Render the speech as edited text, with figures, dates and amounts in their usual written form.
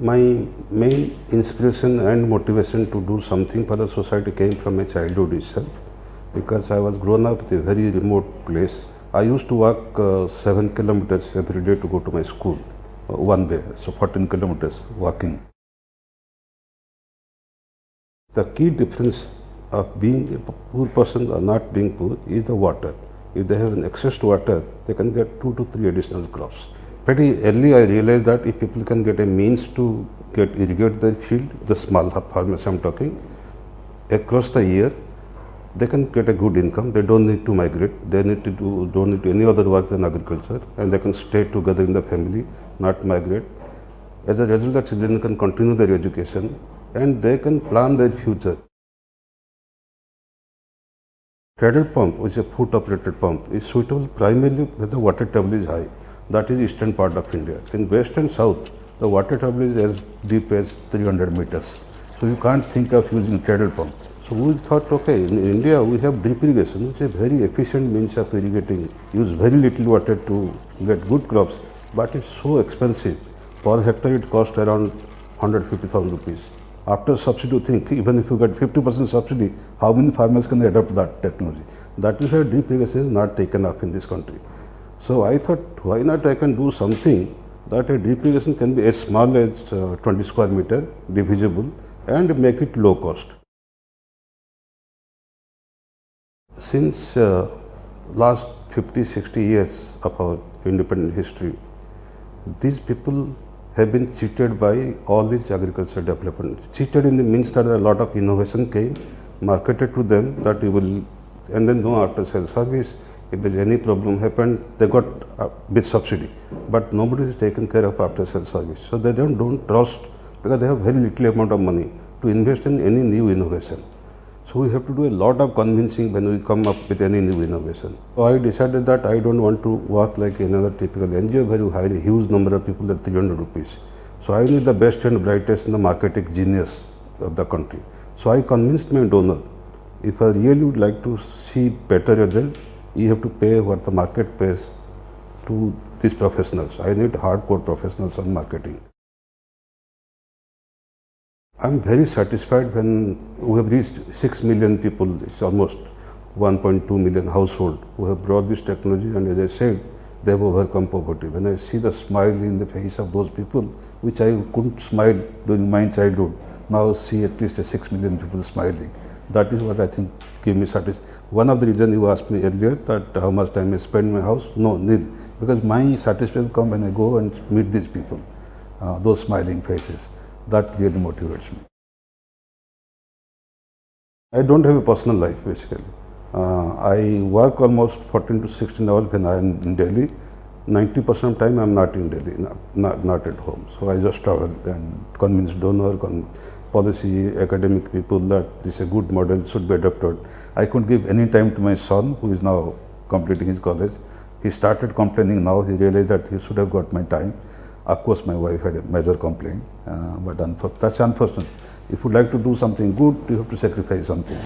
My main inspiration and motivation to do something for the society came from my childhood itself, because I was grown up in a very remote place. I used to walk 7 kilometers every day to go to my school, one way, so 14 kilometers walking. The key difference of being a poor person or not being poor is the water. If they have an excess to water, they can get 2 to 3 additional crops. Pretty early I realized that if people can get a means to irrigate their field, the small farmers I'm talking, across the year, they can get a good income. They don't need to migrate. They don't need to any other work than agriculture, and they can stay together in the family, not migrate. As a result, the children can continue their education and they can plan their future. Cradle pump, which is a foot-operated pump, is suitable primarily when the water table is high. That is eastern part of India. In west and south, the water table is as deep as 300 meters. So you can't think of using cradle pump. So we thought, okay, in India we have drip irrigation, which is a very efficient means of irrigating. Use very little water to get good crops, but it's so expensive. Per hectare it costs around 150,000 rupees. After subsidy, think even if you get 50% subsidy, how many farmers can adopt that technology? That is why drip irrigation is not taken up in this country. So I thought, why not I can do something that a drip irrigation can be as small as 20 square meter, divisible, and make it low cost. Since last 50-60 years of our independent history, these people have been cheated by all these agriculture development. Cheated in the means that a lot of innovation came, marketed to them that you will, and then no after sales service. If there's any problem happened, they got a big subsidy, but nobody is taken care of after sales service. So they don't trust, because they have very little amount of money to invest in any new innovation. So we have to do a lot of convincing when we come up with any new innovation. So I decided that I don't want to work like another typical NGO where you hire a huge number of people at 300 rupees. So I need the best and brightest and the marketing genius of the country. So I convinced my donor, if I really would like to see better result, you have to pay what the market pays to these professionals. I need hardcore professionals on marketing. I'm very satisfied when we have reached 6 million people. It's almost 1.2 million households who have brought this technology, and as I said, they have overcome poverty. When I see the smile in the face of those people, which I couldn't smile during my childhood, now see at least 6 million people smiling. That is what I think gave me satisfaction. One of the reasons you asked me earlier that how much time I spend in my house, no, nil. Because my satisfaction comes when I go and meet these people, those smiling faces. That really motivates me. I don't have a personal life basically. I work almost 14 to 16 hours when I am in Delhi. 90% of time I am not in Delhi, not at home. So I just travel and convince donor, policy, academic people that this is a good model, should be adopted. I couldn't give any time to my son, who is now completing his college. He started complaining now. He realized that he should have got my time. Of course, my wife had a major complaint, but that's unfortunate. If you like to do something good, you have to sacrifice something.